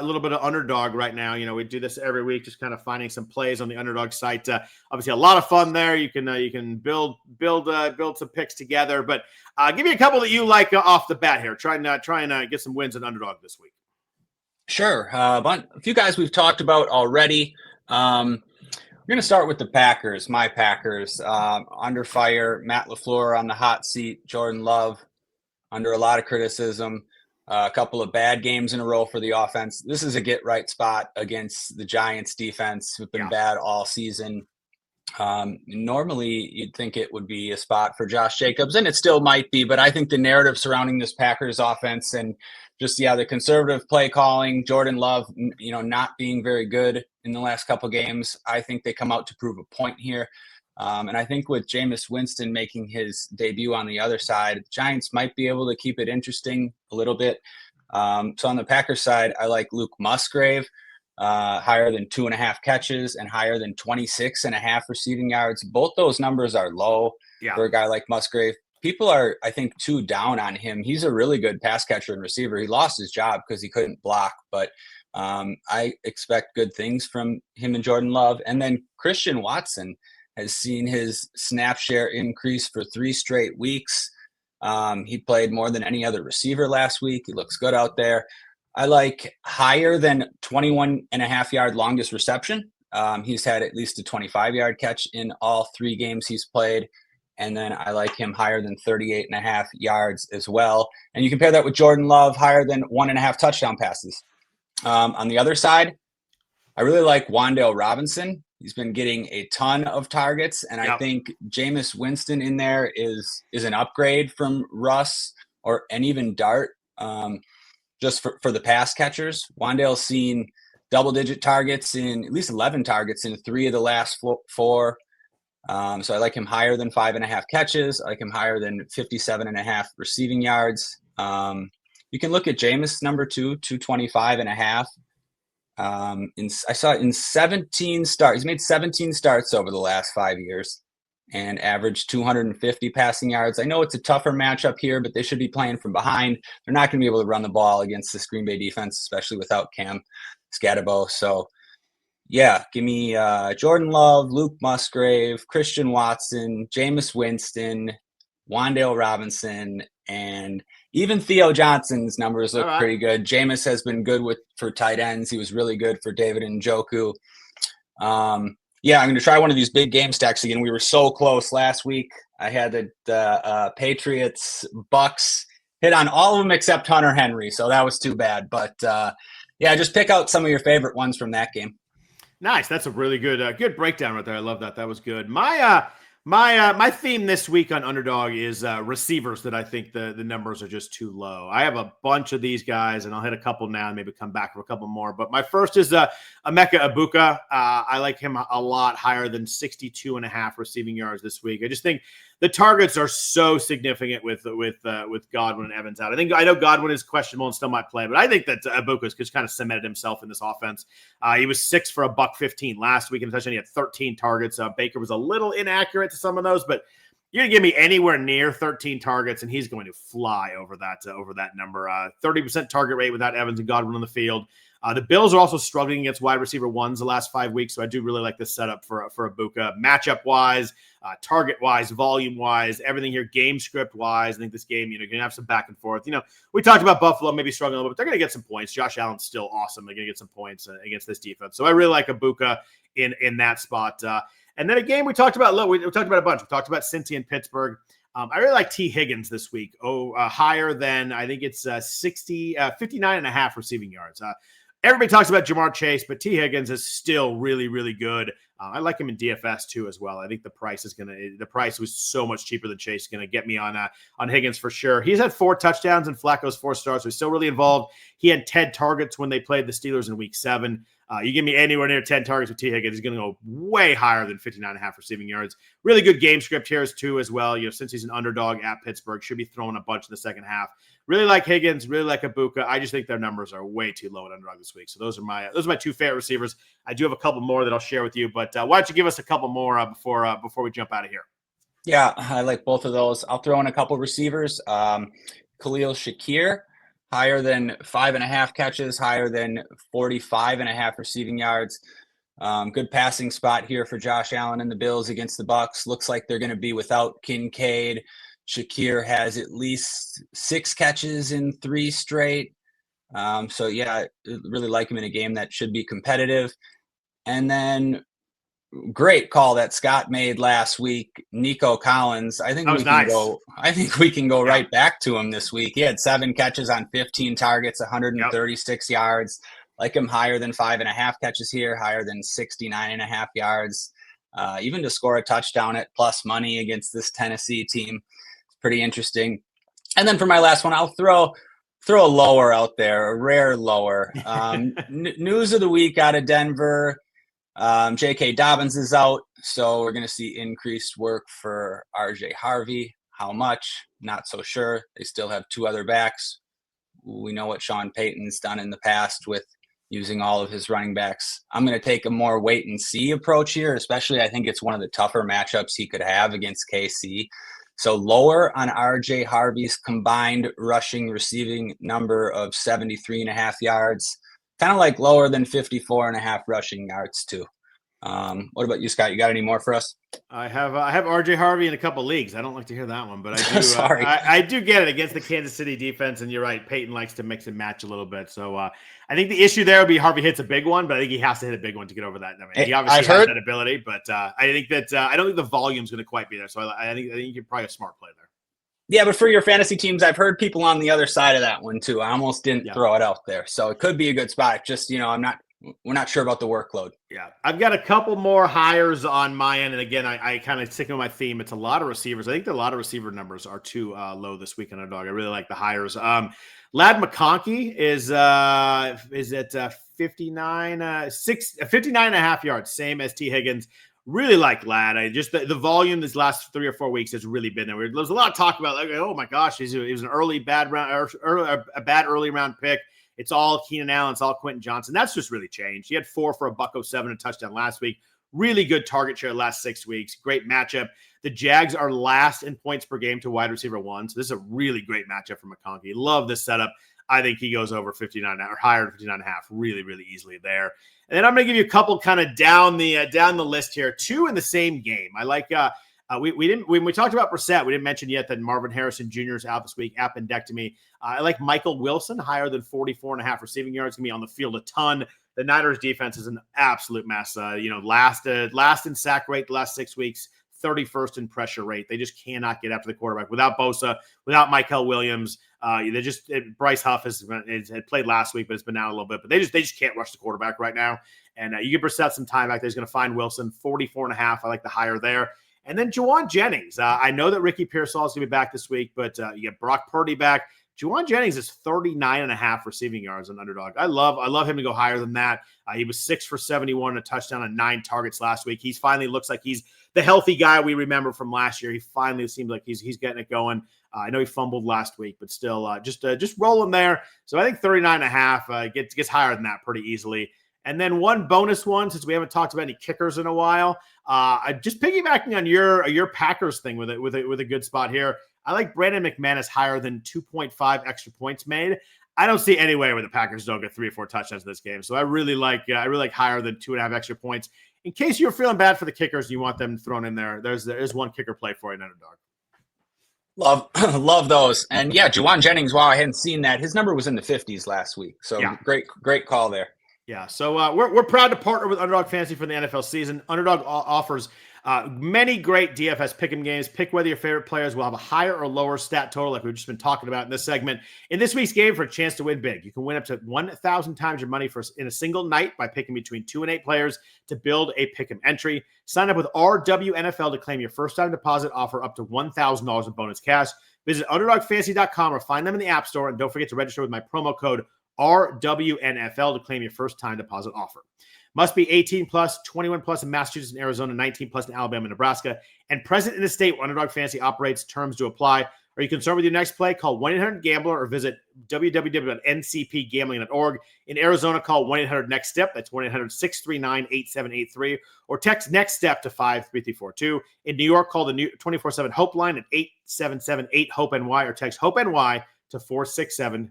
a little bit of Underdog right now. We do this every week, just kind of finding some plays on the Underdog site. Obviously, a lot of fun there. You can build some picks together. But give me a couple that you like off the bat here. Try and get some wins in Underdog this week. Sure. A few guys we've talked about already. We're going to start with the Packers, my Packers. Under fire, Matt LaFleur on the hot seat, Jordan Love under a lot of criticism. A couple of bad games in a row for the offense. This is a get-right spot against the Giants defense, who've been bad all season. Normally, you'd think it would be a spot for Josh Jacobs, and it still might be, but I think the narrative surrounding this Packers offense and just, the conservative play calling, Jordan Love, not being very good in the last couple games, I think they come out to prove a point here. And I think with Jameis Winston making his debut on the other side, the Giants might be able to keep it interesting a little bit. So on the Packers side, I like Luke Musgrave, higher than 2.5 catches and higher than 26.5 receiving yards. Both those numbers are low for a guy like Musgrave. People are, I think, too down on him. He's a really good pass catcher and receiver. He lost his job because he couldn't block, but I expect good things from him and Jordan Love. And then Christian Watson has seen his snap share increase for 3 straight weeks. He played more than any other receiver last week. He looks good out there. I like higher than 21.5-yard longest reception. He's had at least a 25-yard catch in all 3 games he's played. And then I like him higher than 38.5 yards as well. And you compare that with Jordan Love, higher than 1.5 touchdown passes. On the other side, I really like Wan'Dale Robinson. He's been getting a ton of targets, and I think Jameis Winston in there is an upgrade from Russ and even Dart, just for the pass catchers. Wan'Dale's seen double-digit targets in at least 11 targets in 3 of the last 4. So I like him higher than 5.5 catches. I like him higher than 57.5 receiving yards. You can look at Jameis number 225.5. I saw in 17 starts, he's made 17 starts over the last 5 years and averaged 250 passing yards. I know it's a tougher matchup here, but they should be playing from behind. They're not going to be able to run the ball against this Green Bay defense, especially without Cam Scatterbo. So, give me Jordan Love, Luke Musgrave, Christian Watson, Jameis Winston, Wan'Dale Robinson, and even Theo Johnson's numbers look pretty good. Jameis has been good for tight ends. He was really good for David Njoku. I'm going to try one of these big game stacks again. We were so close last week. I had the Patriots, Bucks, hit on all of them except Hunter Henry, so that was too bad. But, just pick out some of your favorite ones from that game. Nice. That's a really good breakdown right there. I love that. That was good. My theme this week on Underdog is receivers that I think the numbers are just too low. I have a bunch of these guys, and I'll hit a couple now and maybe come back for a couple more. But my first is Emeka Egbuka. I like him a lot higher than 62.5 receiving yards this week. I just think the targets are so significant with Godwin and Evans out. I know Godwin is questionable and still might play, but I think that Egbuka's just kind of cemented himself in this offense. He was 6 for $115 last week, and essentially he had 13 targets. Baker was a little inaccurate to some of those, but you're going to give me anywhere near 13 targets, and he's going to fly over that number. 30% target rate without Evans and Godwin on the field. The Bills are also struggling against wide receiver ones the last 5 weeks, so I do really like this setup for Egbuka. Matchup-wise, target-wise, volume-wise, everything here, game script-wise. I think this game, you're going to have some back and forth. We talked about Buffalo maybe struggling a little bit, but they're going to get some points. Josh Allen's still awesome. They're going to get some points against this defense. So I really like Egbuka in that spot. And then a game we talked about, we talked about a bunch. We talked about Cincy and Pittsburgh. I really like T. Higgins this week. Higher than, I think it's 59.5 receiving yards. Everybody talks about Jamar Chase, but T. Higgins is still really, really good. I like him in DFS too as well. I think the price was so much cheaper than Chase. Going to get me on Higgins for sure. He's had 4 touchdowns in Flacco's 4 starts, so he's still really involved. He had 10 targets when they played the Steelers in Week 7. You give me anywhere near 10 targets with T. Higgins, he's going to go way higher than 59.5 receiving yards. Really good game script here too as well. Since he's an underdog at Pittsburgh, should be throwing a bunch in the second half. Really like Higgins, really like Egbuka. I just think their numbers are way too low at Underdog this week. So those are my 2 favorite receivers. I do have a couple more that I'll share with you, but why don't you give us a couple more before we jump out of here? Yeah, I like both of those. I'll throw in a couple receivers. Khalil Shakir, higher than 5.5 catches, higher than 45.5 receiving yards. Good passing spot here for Josh Allen and the Bills against the Bucs. Looks like they're going to be without Kincaid. Shakir has at least 6 catches in 3 straight. So yeah, I really like him in a game that should be competitive. And then great call that Scott made last week, Nico Collins. I think we can go right back to him this week. He had 7 catches on 15 targets, 136 yards. Like him higher than 5.5 catches here, higher than 69.5 yards. Even to score a touchdown at plus money against this Tennessee team, it's pretty interesting. And then for my last one, I'll throw a lower out there, a rare lower. News of the week out of Denver. J.K. Dobbins is out, so we're going to see increased work for R.J. Harvey. How much? Not so sure. They still have 2 other backs. We know what Sean Payton's done in the past with using all of his running backs. I'm going to take a more wait-and-see approach here, especially I think it's one of the tougher matchups he could have against KC. So lower on R.J. Harvey's combined rushing receiving number of 73.5 yards. Kind of like lower than 54.5 rushing yards too. What about you, Scott? You got any more for us? I have R.J. Harvey in a couple leagues. I don't like to hear that one, but I do. Sorry. I do get it against the Kansas City defense, and you're right. Peyton likes to mix and match a little bit. So I think the issue there would be Harvey hits a big one, but I think he has to hit a big one to get over that. I mean, he obviously has that ability, but I think that I don't think the volume's going to quite be there. So I think you're probably a smart play there. Yeah, but for your fantasy teams, I've heard people on the other side of that one too. I almost didn't throw it out there, so it could be a good spot. Just we're not sure about the workload. Yeah, I've got a couple more hires on my end, and again, I kind of stick with my theme. It's a lot of receivers. I think a lot of receiver numbers are too low this week on Underdog. I really like the hires. Lad McConkey is at 59.5 yards, same as T. Higgins. Really like Lad. I just the volume this last 3 or 4 weeks has really been there. There's a lot of talk about like, oh my gosh, he was an bad early round pick. It's all Keenan Allen, it's all Quentin Johnson. That's just really changed. He had 4 for $107 a touchdown last week. Really good target share last 6 weeks. Great matchup. The Jags are last in points per game to wide receiver 1. So this is a really great matchup for McConkey. Love this setup. I think he goes over 59 or higher than 59.5 really, really easily there. And then I'm going to give you a couple kind of down the list here. 2 in the same game. I like when we talked about Brissett, we didn't mention yet that Marvin Harrison Jr. is out this week, appendectomy. I like Michael Wilson, higher than 44.5 receiving yards. Going to be on the field a ton. The Niners defense is an absolute mess. Last in sack rate the last 6 weeks, 31st in pressure rate. They just cannot get after the quarterback without Bosa, without Michael Williams. Bryce Huff had played last week, but it's been out a little bit. But they just can't rush the quarterback right now. And you give Brissett some time back there. He's going to find Wilson 44.5. I like the higher there. And then Jauan Jennings. I know that Ricky Pearsall is going to be back this week, but you get Brock Purdy back. Jauan Jennings is 39.5 receiving yards on Underdog. I love him to go higher than that. He was 6 for 71 and a touchdown on 9 targets last week. He's finally looks like he's the healthy guy we remember from last year. He finally seems like he's getting it going. I know he fumbled last week, but still just roll him there. So I think 39.5 gets higher than that pretty easily. And then one bonus one, since we haven't talked about any kickers in a while, just piggybacking on your Packers thing with a good spot here. I like Brandon McManus higher than 2.5 extra points made. I don't see any way where the Packers don't get 3 or 4 touchdowns in this game. So I really like higher than 2.5 extra points. In case you're feeling bad for the kickers and you want them thrown in there, there's one kicker play for you in Underdog. Love those. And yeah, Jauan Jennings, wow, I hadn't seen that. His number was in the 50s last week. So yeah. Great call there. Yeah, so we're proud to partner with Underdog Fantasy for the NFL season. Underdog offers many great DFS pick'em games. Pick whether your favorite players will have a higher or lower stat total, like we've just been talking about in this segment. In this week's game, for a chance to win big, you can win up to 1,000 times your money in a single night by picking between 2 and 8 players to build a pick'em entry. Sign up with RWNFL to claim your first-time deposit offer up to $1,000 in bonus cash. Visit UnderdogFantasy.com or find them in the App Store, and don't forget to register with my promo code RWNFL to claim your first-time deposit offer. Must be 18 plus, 21 plus in Massachusetts and Arizona, 19 plus in Alabama and Nebraska, and present in the state where Underdog Fantasy operates. Terms to apply. Are you concerned with your next play? Call 1-800-GAMBLER or visit www.ncpgambling.org. In Arizona, call 1-800-NEXT-STEP. That's 1-800-639-8783. Or text NEXT STEP to 53342. In New York, call the new 24/7 Hope line at 877-8-HOPE-NY or text HOPE-NY to 467-369.